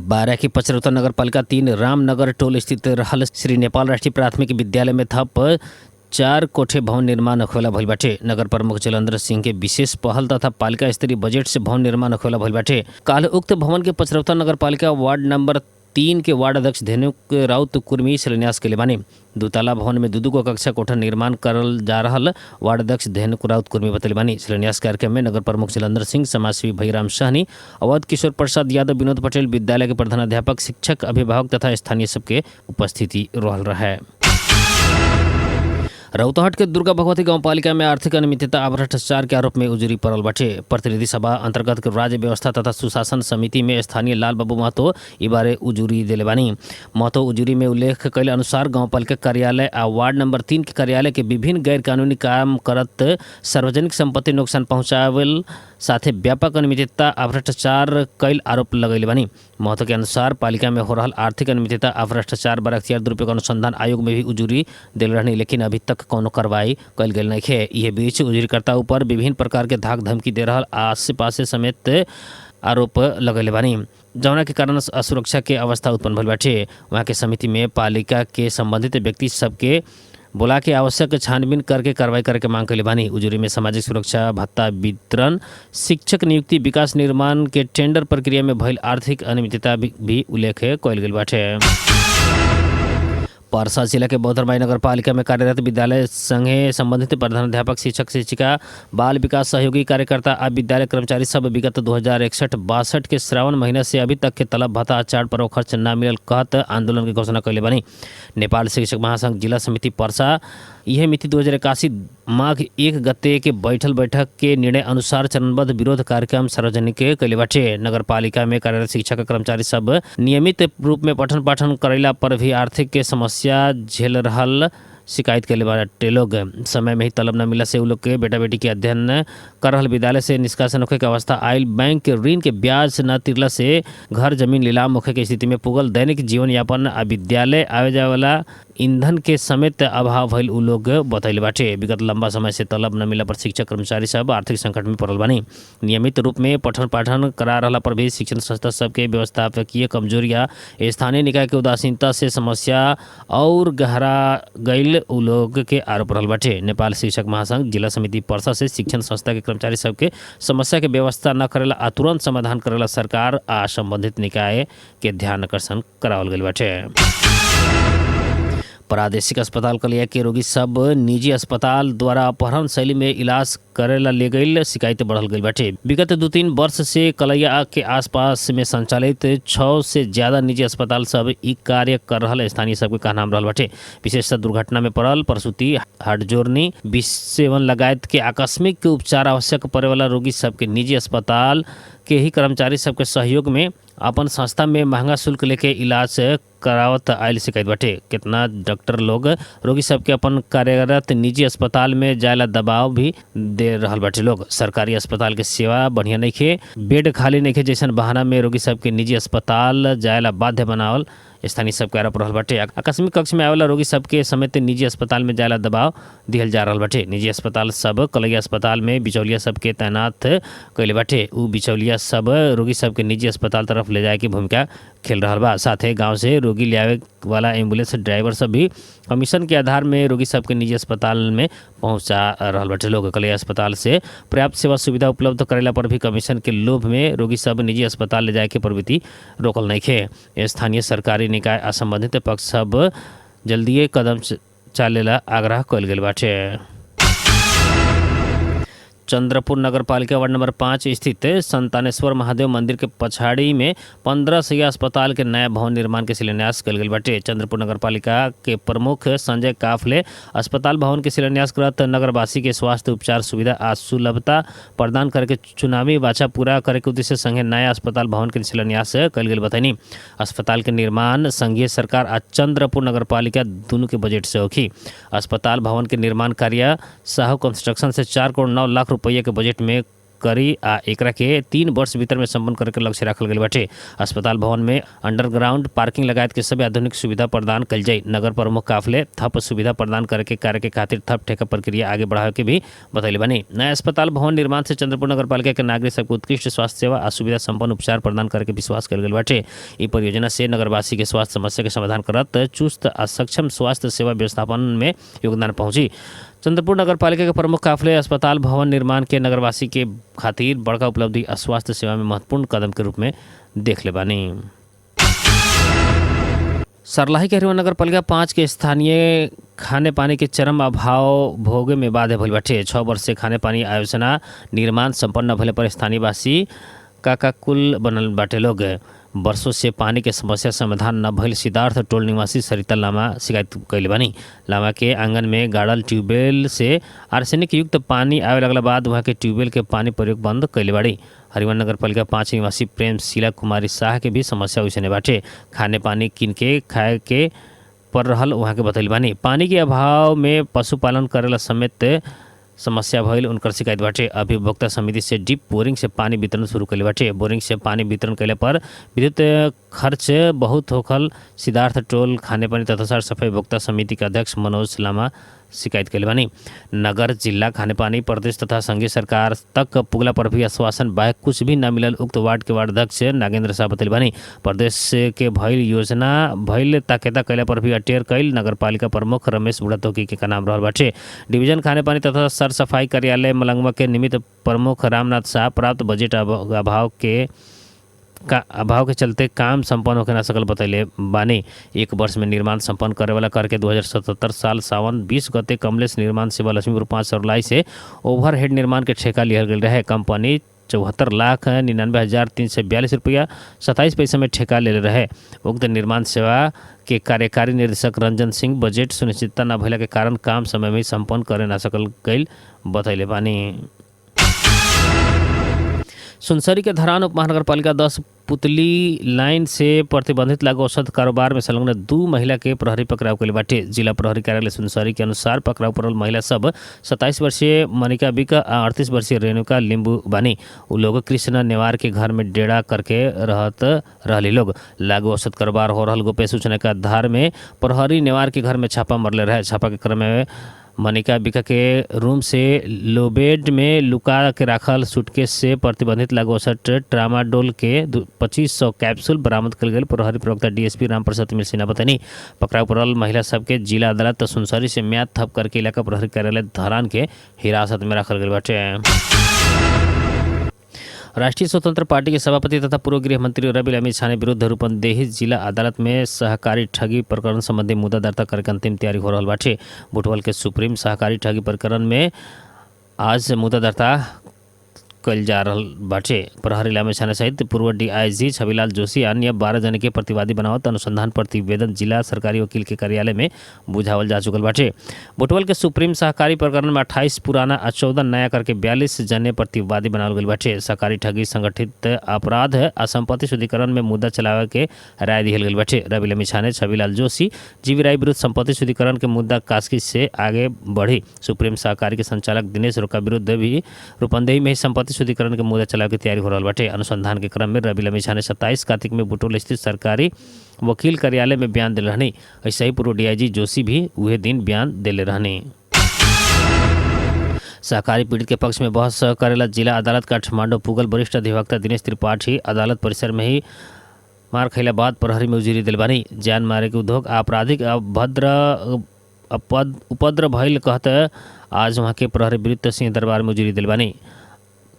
बारा की पचरौता नगर पालिका 3 रामनगर टोल स्थित रहल श्री नेपाल राष्ट्रीय प्राथमिक विद्यालय में थप 4 कोठे भवन निर्माण होखेला भइल बाटे। नगर प्रमुख जलेन्द्र सिंह के विशेष पहल तथा पालिका स्तरीय बजट से भवन निर्माण होखेला भइल बाटे। काल उक्त भवन के पचरौता नगर पालिका वार्ड नंबर 3 के वार्ड अध्यक्ष धेनुक राउत कुर्मी शिलान्यास के बानी। दुतला भवन में दू कक्षा कोठा निर्माण करल जा रहल वार्ड अध्यक्ष धेनुक राउत कुर्मी बतैले बानी। शिलान्यास कार्यक्रम में नगर प्रमुख जलेन्द्र सिंह, समाजसेवी भैराम साहनी, अवध किशोर प्रसाद यादव, विनोद पटेल, विद्यालय के प्रधानाध्यापक, शिक्षक, अभिभावक तथा स्थानीय सबके उपस्थिति रहल रहे। रौतहट के दुर्गा भगवती गाँव पालिका में आर्थिक अनियमितता आ भ्रष्टाचार के आरोप में उजुरी पड़ल बाटे। प्रतिनिधि सभा अंतर्गत के राज्य व्यवस्था तथा सुशासन समिति में स्थानीय लाल बाबू महतो ई बारे उजुरी दिले बानी। महतो उजुरी में उल्लेख कैल अनुसार गाँव पालिका कार्यालय आ वार्ड नंबर 3 के कार्यालय के विभिन्न गैर कानूनी काम करत सार्वजनिक संपत्ति नुकसान पहुँचावेल साथे व्यापक अनियमितता आ भ्रष्टाचार कैल आरोप लगैले बानी। महतो के अनुसार पालिका में हो रहल आर्थिक अनियमितता आ भ्रष्टाचार बर अख्तियार दुरुपयोग अनुसंधान आयोग में भी उजुरी दिल रहनी, लेकिन अभी तक कोनो कार्रवाई कैल गेल नहीं है। यह बीच उजुरीकर्ता ऊपर विभिन्न प्रकार के धाक धमकी दे रहल आसे पासे समेत आरोप लगैले बानी, जौना के कारण असुरक्षा के अवस्था उत्पन्न भइल बाटे। वहाँ के समिति में पालिका के संबंधित व्यक्ति सबके बोला के आवश्यक छानबीन करके कार्रवाई करे के मांग कैले बानी। उजुरी में सामाजिक सुरक्षा भत्ता वितरण, शिक्षक नियुक्ति, विकास निर्माण के टेंडर प्रक्रिया में भइल आर्थिक अनियमितता भी उल्लेख कैल गेल बाटे। पर्सा जिला के बौद्धरबाई नगर पालिका में कार्यरत विद्यालय संघे संबंधित प्रधानाध्यापक, शिक्षक, शिक्षिका, बाल विकास सहयोगी कार्यकर्ता आ विद्यालय कर्मचारी सब विगत 2061-62 के श्रावण महीना से अभी तक के तलब भत्ता चार्ट पर खर्च न मिलल कहत आंदोलन की घोषणा कैले बानी। नेपाल शिक्षक महासंघ जिला समिति पर्सा यह मिति 2081 माघ 1 गते के बैठक के निर्णय अनुसार चरणबद्ध विरोध कार्यक्रम सार्वजनिक कैले बाटे। नगर पालिका में कार्यरत शिक्षक कर्मचारी सब नियमित रूप में पठन पाठन करैला पर भी आर्थिक के समस्या झेल रहल शिकायत कैले बाटे। लोग समय में ही तलब न मिला से उ लोग के बेटा बेटी के अध्ययन कर रहल विद्यालय से निष्कासन होखे के अवस्था आयल, बैंक के ऋण के ब्याज न तिरला से घर जमीन नीलाम होखे के स्थिति में पुगल, दैनिक जीवन यापन आ विद्यालय आवे जाए वाला ईंधन के समेत अभाव भइल उ लोग बतैले बाटे। विगत लंबा समय से तलब न मिला पर शिक्षक कर्मचारी सब आर्थिक संकट में पड़ल बानी। नियमित रूप में पठन पाठन करा रहला पर भी शिक्षण संस्था सबके व्यवस्थापकीय कमजोरिया, स्थानीय निकाय के उदासीनता से समस्या और गहरा गईल उ लोग के आरोप रहल बाटे। नेपाल शिक्षक महासंघ जिला समिति पर्सा से शिक्षण संस्था के कर्मचारी सबके समस्या के व्यवस्था न करेला आ तुरंत समाधान करेला सरकार आ संबंधित निकाय के ध्यान आकर्षण करावल गईल बाटे। प्रादेशिक अस्पताल कलिया के रोगी सब निजी अस्पताल द्वारा अपहरण शैली में इलाज करेला ले गईल शिकायत बढ़ल गई बाटे। विगत 2-3 वर्ष से कलैया के आसपास में संचालित 6 से ज्यादा निजी अस्पताल सब ई कार्य कर रहल स्थानीय सबके कहनाम रहल बाटे। विशेषतः दुर्घटना में पड़ल, प्रसूति, हार्ट जोड़नी, विष सेवन लगायत के आकस्मिक उपचार आवश्यक पड़े वाला रोगी सबके निजी अस्पताल के ही कर्मचारी सबके सहयोग में अपन संस्था में महंगा शुल्क लेके इलाज करावत आयल शिकायत बाटे। कितना डॉक्टर लोग रोगी सबके अपन कार्यरत निजी अस्पताल में जायला दबाव भी दे रहल बाटे। लोग सरकारी अस्पताल के सेवा बढ़िया नइखे, बेड खाली नइखे जैसन बहाना में रोगी सबके निजी अस्पताल जायला बाध्य बनावल स्थानीय सबके आरोप रहल बाटे। आकस्मिक कक्ष में आवेला रोगी सबके समेत निजी अस्पताल में जायला दबाव दिहल जा रहल बाटे। निजी अस्पताल सब कलैया अस्पताल में बिचौलिया सबके तैनात कैले बाटे। उ बिचौलिया सब रोगी सबके निजी अस्पताल तरफ ले जाए की भूमिका खेल रहल बा। साथे गाँव से रोगी ले आवे वाला एम्बुलेंस ड्राइवर सब भी कमीशन के आधार में रोगी सबके निजी अस्पताल में पहुंचा रहल बाटे। लोग कलैया अस्पताल से पर्याप्त सेवा सुविधा उपलब्ध करेला पर भी कमीशन के लोभ में रोगी सब निजी अस्पताल ले जाए के प्रवृत्ति रोकल नइखे। स्थानीय सरकारी निकाय आ संबंधित पक्ष सब जल्दीए कदम चालेला आग्रह कैल गेल बाटे। चंद्रपुर नगर पालिका वार्ड नंबर 5 स्थित संतानेश्वर महादेव मंदिर के पछाड़ी में 15 शैय्या अस्पताल के नया भवन निर्माण के शिलान्यास कल गेल बाटे। चंद्रपुर नगर पालिका के प्रमुख संजय काफले अस्पताल भवन के शिलान्यास करत नगरवासी के स्वास्थ्य उपचार सुविधा आ सुलभता प्रदान करके चुनावी वाचा पूरा करे के उद्देश्य संगे नया अस्पताल भवन के शिलान्यास कल गेल बतानी। अस्पताल के निर्माण संघीय सरकार आ चंद्रपुर नगर पालिका दोनों के बजट से होखी। अस्पताल भवन के निर्माण कार्य साहू कंस्ट्रक्शन से 4 करोड़ 9 लाख रुपये के बजट में करी आ एकरा के 3 वर्ष भीतर में संपन्न करे के लक्ष्य रखल गेल बाटे। अस्पताल भवन में अंडरग्राउंड पार्किंग लगायत के सभी आधुनिक सुविधा प्रदान कल जाई। नगर प्रमुख काफले थप सुविधा प्रदान करे के कार्य के खातिर थप ठेका प्रक्रिया आगे बढ़ावे के भी बतैले बानी। नया अस्पताल भवन निर्माण से चंद्रपुर नगर पालिका के नागरिक सबके उत्कृष्ट स्वास्थ्य सेवा आ सुविधा संपन्न उपचार प्रदान करे के विश्वास कल गेल बाटे। ई परियोजना से नगरवासी के स्वास्थ्य समस्या के समाधान करत चुस्त आ सक्षम स्वास्थ्य सेवा व्यवस्थापन में योगदान पहुंची। चंद्रपुर नगर पालिका के प्रमुख काफले अस्पताल भवन निर्माण के नगरवासी के खातिर बड़का उपलब्धि आ स्वास्थ्य सेवा में महत्वपूर्ण कदम के रूप में देख ले बानी। सर्लाही के हरिवन नगर पालिका 5 के स्थानीय खाने पानी के चरम अभाव भोगे में बाधे भइल बाटे। 6 वर्ष से खाने पानी आयोजना निर्माण संपन्न भले पर स्थानीय वासी काकाकुल बनल बाटे। लोग वर्षों से पानी के समस्या समाधान न भइल सिद्धार्थ टोल निवासी सरिता लामा शिकायत कैले बानी। लामा के आंगन में गाड़ल ट्यूबवेल से आर्सेनिक युक्त पानी आवे लगला बाद वहाँ के ट्यूबवेल के पानी प्रयोग बंद कैले बाड़ी। हरिवन नगर पालिका 5 निवासी प्रेम शीला कुमारी शाह के भी समस्या वैसे बाटे। खाने पानी किन के खाए के पड़ रहल वहाँ के बतैल बानी। पानी के अभाव में पशुपालन करेला समेत समस्या भइल उनकर शिकायत बाटे। अभी उपभोक्ता समिति से डीप बोरिंग से पानी वितरण शुरू कैले बाटे। बोरिंग से पानी वितरण कैले पर विद्युत खर्च बहुत होखल सिद्धार्थ टोल खाने पानी तथा साफ सफाई उपभोक्ता समिति के अध्यक्ष मनोज लामा शिकायत कैले बानी। नगर जिला खाने पानी प्रदेश तथा संघीय सरकार तक पुगला पर भी आश्वासन बाहे कुछ भी न मिलल उक्त वार्ड के वार्ड अध्यक्ष नागेंद्र शाह बतैले बानी। प्रदेश के भइल योजना भइल ताकेता कैला पर भी अटेर कैल नगर पालिका प्रमुख रमेश बुढ़ातोकी के नाम रहल बाटे। डिवीजन खाने पानी तथा सर सफाई कार्यालय मलंगवा के निमित्त प्रमुख रामनाथ शाह प्राप्त बजट अभाव के चलते काम संपन्न होकर न सकल बतैले बानी। 1 वर्ष में निर्माण संपन्न करे वाला करके 2077 साल सावन 20 गते कमलेश निर्माण सेवा लक्ष्मीपुर 5 सरलाई से ओवरहेड निर्माण के ठेका लिहल गेल रहे। कंपनी 74,99,342 रुपया 27 पैसा में ठेका ले रहे। उक्त निर्माण सेवा के कार्यकारी निर्देशक रंजन सिंह बजट सुनिश्चितता न भइला के कारण काम समय में संपन्न करे न सकल गईल बतैले बानी। सुनसरी के धरान उप महानगर पालिका 10 पुतली लाइन से प्रतिबंधित लागू औषध कारोबार में संलग्न 2 महिला के प्रहरी पकड़ाव कैले बाटे। जिला प्रहरी कार्यालय सुनसरी के अनुसार पकड़ाव पड़ल महिला सब 27 वर्षीय मनिका बिका आ 38 वर्षीय रेणुका लिंबू बानी। उ लोग कृष्ण नेवार के घर में डेरा करके रहली लोग। लागू औषध कारोबार हो रहल गोप्य सूचना के आधार में प्रहरी नेवार के घर में छापा मरले रहे। छापा के क्रम में मनिका बिका के रूम से लोबेड में लुका के राखल सूटकेस से प्रतिबंधित लागू औषध ट्रामाडोल के 2500 कैप्सूल बरामद कल गए। प्रहरी प्रवक्ता डीएसपी रामप्रसाद तिमिल सिन्हा बतानी। पकड़ाव पड़ल महिला सबके जिला अदालत सुनसरी से म्याद थप करके इलाका प्रहरी कार्यालय धरान के हिरासत में रखल गए बाटे। राष्ट्रीय स्वतंत्र पार्टी के सभापति तथा पूर्व गृह मंत्री रवि अमित शाह विरुद्ध रूपन्देही जिला अदालत में सहकारी ठगी प्रकरण संबंधी मुद्दा दर्ता करके अंतिम तैयारी हो रहल बाटे। बुटवल के सुप्रीम सहकारी ठगी प्रकरण में आज मुद्दा दर्ता कल जा रहल बाटे। प्रहरी अमित शाह सहित पूर्व डीआईजी छविलाल जोशी अन्य 12 जन के प्रतिवादी बनावत अनुसंधान प्रतिवेदन जिला सरकारी वकील के कार्यालय में बुझावल जा चुकल बाटे। बुटवल के सुप्रीम सहकारी प्रकरण में 28 पुराना आ 14 नया करके 42 जने प्रतिवादी बनावल गल बाटे। सहकारी ठगी संगठित अपराध आ संपत्ति शुद्धिकरण में मुद्दा चलावे के राय दिहल गल बाटे। रवि अमित शाह छविलाल जोशी जीवी राय विरुद्ध संपत्ति शुद्धिकरण के मुद्दा कास्की से आगे बढ़ी। सुप्रीम सहकारी के संचालक दिनेश रोका विरुद्ध भी रूपन्देही में संपत्ति शुद्धिकरण के मुद्दा चलावे की तैयारी हो रहा बाटे। अनुसंधान के क्रम में रवि अमित शाह 27 कार्तिक में बुटोल स्थित सरकारी वकील कार्यालय में बयान दिले रहनी। ऐसे ही पूर्व डीआईजी जोशी भी वही दिन बयान दिले रहनी। सहकारी पीड़ित के पक्ष में बहस करेला जिला अदालत काठमांडू पुगल वरिष्ठ अधिवक्ता दिनेश त्रिपाठी अदालत परिसर में ही मार खैला बाद प्रहरी में उजिरी दिल बानी। जान मारे के उद्योग आपराधिक उपद्रव भइल कहते आज वहाँ के प्रहरी वृत्त सिंह दरबार में उजिरी दिल बानी।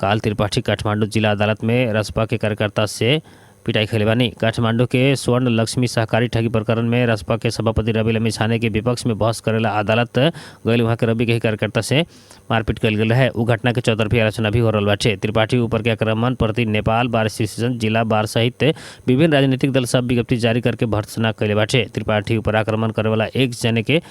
काल त्रिपाठी काठमांडू जिला अदालत में रसपा के कार्यकर्ता से पिटाई खेले बानी। काठमांडू के स्वर्ण लक्ष्मी सहकारी ठगी प्रकरण में रसपा के सभापति रवि अमित शाह के विपक्ष में बहस करेला अदालत गए वहाँ के रवि के ही कार्यकर्ता से मारपीट कल गई है। उ घटना के चौतरफी आलोचना भी हो रहा बाटे। त्रिपाठी ऊपर के आक्रमण प्रति नेपाल बार एसोसिएशन जिला बार सहित विभिन्न राजनीतिक दल सब विज्ञप्ति जारी करके भर्त्सना कैले बाटे। त्रिपाठी ऊपर आक्रमण करे वाला एक जने के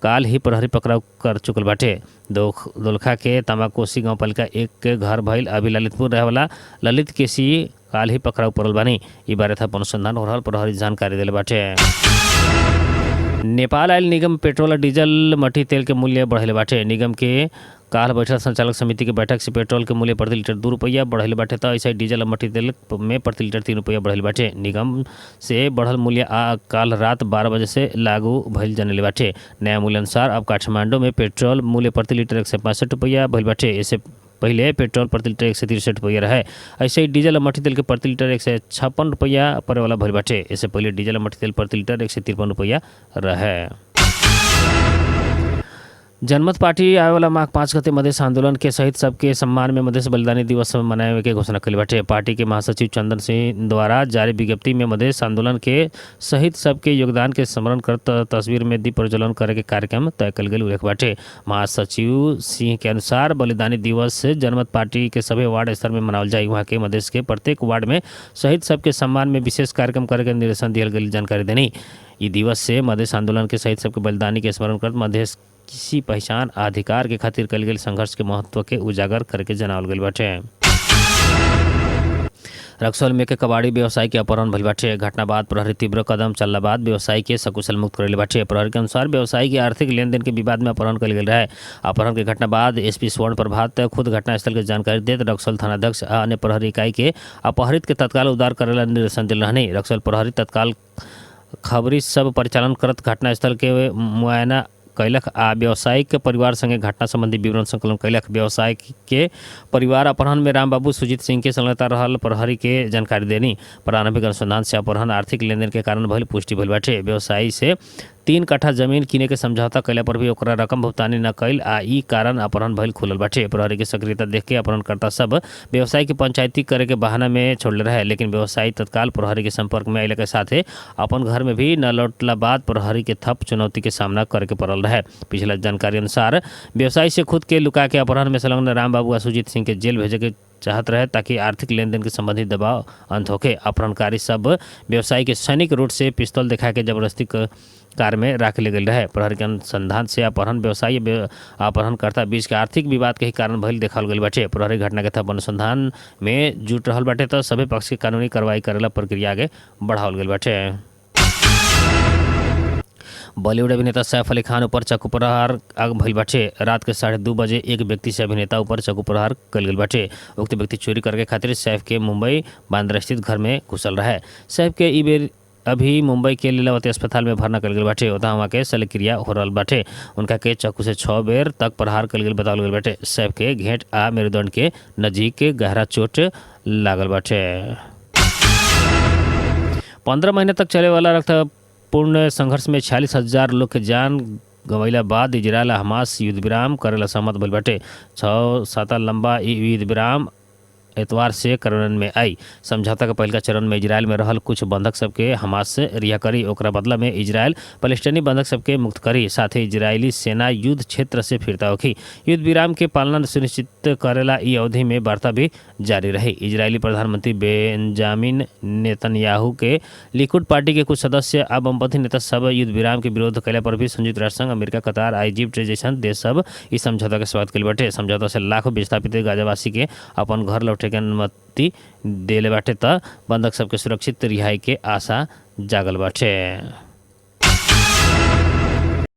काल ही प्रहरी पकड़ाव कर चुकल बाटे। दोलखा के तमाकोसी गाँव पालिका 1 के घर भइल अभी ललितपुर रहे वाला ललित केसी काल ही पकड़ाव पड़ल बानी। ई बारे था अनुसंधान हो रहा प्रहरी जानकारी दिले बाटे। नेपाल आयल निगम पेट्रोल और डीजल मट्टी तेल के मूल्य बढ़ले बाटे। निगम के काल बैठल संचालक समिति के बैठक से पेट्रोल के मूल्य प्रति लीटर 2 रुपया बढ़ल बाटे तो ऐसे डीजल और मट्टी तेल में प्रति लीटर 3 रुपया बढ़ल बाटे। निगम से बढ़ल मूल्य काल रात 12 बजे से लागू भइल जनले बाटे। नया मूल्य अनुसार अब काठमांडू में पेट्रोल मूल्य प्रति लीटर 165 रुपया भइल बाटे। इससे पहले पेट्रोल प्रति लीटर 163 रुपया रहे। ऐसे ही डीजल और मट्टी तेल के प्रति लीटर 156 रुपया पड़े वाला भइल बाटे। इससे पहले डीजल और मट्टी तेल प्रति लीटर 153 रुपया रहे। जनमत पार्टी आए वाला माघ 5 गते मधेश आंदोलन के सहित सबके सम्मान में मधेश बलिदानी दिवस मनाए के घोषणा कल बाटे। पार्टी के महासचिव चंदन सिंह द्वारा जारी विज्ञप्ति में मधेश आंदोलन के सहित सबके योगदान के स्मरण करत तस्वीर में दीप प्रज्वलन करे के कार्यक्रम तय कल गई उल्लेख बाटे। महासचिव सिंह के अनुसार बलिदानी दिवस जनमत पार्टी के सभी वार्ड स्तर में मनावल जाए। वहाँ के मधेश के प्रत्येक वार्ड में शहीद सबके सम्मान में विशेष कार्यक्रम करे के निर्देशन दिया गई जानकारी देनी। ये दिवस से मधेश आंदोलन के शहीद सबके बलिदानी के स्मरण करत मधेश किसी पहचान अधिकार के खातिर कल गई संघर्ष के महत्व के उजागर करके जनावल गई बाटे। रक्सौल में के कबाड़ी व्यवसायी के अपहरण भइल बाटे। घटना बाद प्रहरी तीव्र कदम चलला बाद व्यवसायी के सकुशल मुक्त करेले बाटे। प्रहरी के अनुसार व्यवसायी के आर्थिक लेन देन के विवाद में अपहरण कल गई रहे। अपहरण के घटना बाद एसपी स्वर्ण प्रभात खुद घटनास्थल के जानकारी देत रक्सौल थानाध्यक्ष आ अन्य प्रहरी इकाई के अपहरित के तत्काल उद्धार करेला निर्देशन दिल रहने। रक्सौल प्रहरी तत्काल खबरी सब परिचालन करत घटनास्थल के मुआयना कैलक आ व्यवसायिक परिवार संगे घटना संबंधी विवरण संकलन कैलक। व्यवसायिक के परिवार अपहरण में रामबाबू सुजीत सिंह के संलग्नता रहल प्रहरी के जानकारी देनी। प्रारंभिक अनुसंधान से अपहरण आर्थिक लेनदेन के कारण भइल पुष्टि भइल बाटे। व्यवसायी से 3 कट्ठा जमीन किने के समझौता कैला पर भी ओकरा रकम भुगतानी न कैल आ ई कारण अपहरण भइल खुलल बाटे। प्रहरी के सक्रियता देख के अपहरणकर्ता सब व्यवसायी के पंचायती करे के बहाना में छोड़ले रहे, लेकिन व्यवसायी तत्काल प्रहरी के संपर्क में अइले के साथे अपन घर में भी न लौटला बाद प्रहरी के थप चुनौती के सामना करे के पड़ल रहे। पिछला जानकारी अनुसार व्यवसायी से खुद के लुका के अपहरण में संलग्न रामबाबू आ सुजीत सिंह के जेल भेजे के चाहत रहे ताकि आर्थिक लेन देन के संबंधी दबाव अंत होके। अपहरणकारी सब व्यवसायी के सैनिक रूट से पिस्तौल दिखा के जबरदस्ती कार में राख ले गई रहे। प्रहरी के अनुसंधान से अपहरण व्यवसायी अपहरणकर्ता बीच के आर्थिक विवाद के ही कारण भइल देखल गई बाटे। प्रहरी घटना के थप अनुसंधान में जुट रहल बाटे तो सभी पक्ष के कानूनी कार्रवाई करेला प्रक्रिया आगे बढ़ावल गई बाटे। बॉलीवुड अभिनेता सैफ अली खान ऊपर चाकू प्रहार भइल बाटे। रात के 2:30 बजे एक व्यक्ति से अभिनेता ऊपर चाकू प्रहार कल गई बाटे। उक्त व्यक्ति चोरी करके खातिर सैफ के मुंबई बांद्रा स्थित घर में घुसल रहे। सैफ के ई बेर अभी मुंबई के लीलावती अस्पताल में भर्ना कल गई बाटे। वहाँ के शल्यक्रिया हो रहा बाटे। उनका के चाकू से 6 बेर तक प्रहार कल गई बतावल गई बाटे। सैफ के घेंट आ मेरुदंड के नजीक के गहरा चोट लागल बाटे। 15 महीने तक चले वाला पूर्ण संघर्ष में 46,000 लोग के जान गंवैला बाद इजरायल हमास युद्ध विराम करेला सहमत भइल बाटे। 6 सप्ताह लंबा युद्ध विराम एतवार से कार्यान्वयन में आई। समझौता के पहला चरण में इजरायल में रहल कुछ बंधक सबके हमास से रिहा करी। ओकरा बदला में इजरायल फलस्तीनी बंधक सबके मुक्त करी। साथ ही इजरायली सेना युद्ध क्षेत्र से फिरता होखी। युद्ध विराम के पालना सुनिश्चित करेला ई अवधि में वार्ता भी जारी रही। इजरायली प्रधानमंत्री बेंजामिन नेतन्याहू के लिकुड पार्टी के कुछ सदस्य आ वामपंथी नेता सब युद्ध विराम के विरोध कैला पर भी संयुक्त राष्ट्र संघ, अमेरिका, कतार आ इजिप्ट जैसन देश सब इस समझौता के स्वागत कइल बाटे। समझौता से लाखों विस्थापित गाजावासी के अपन घर लौटे के अनुमति देले बाटे त बंधक सबके सुरक्षित रिहाई के आशा जागल बाटे।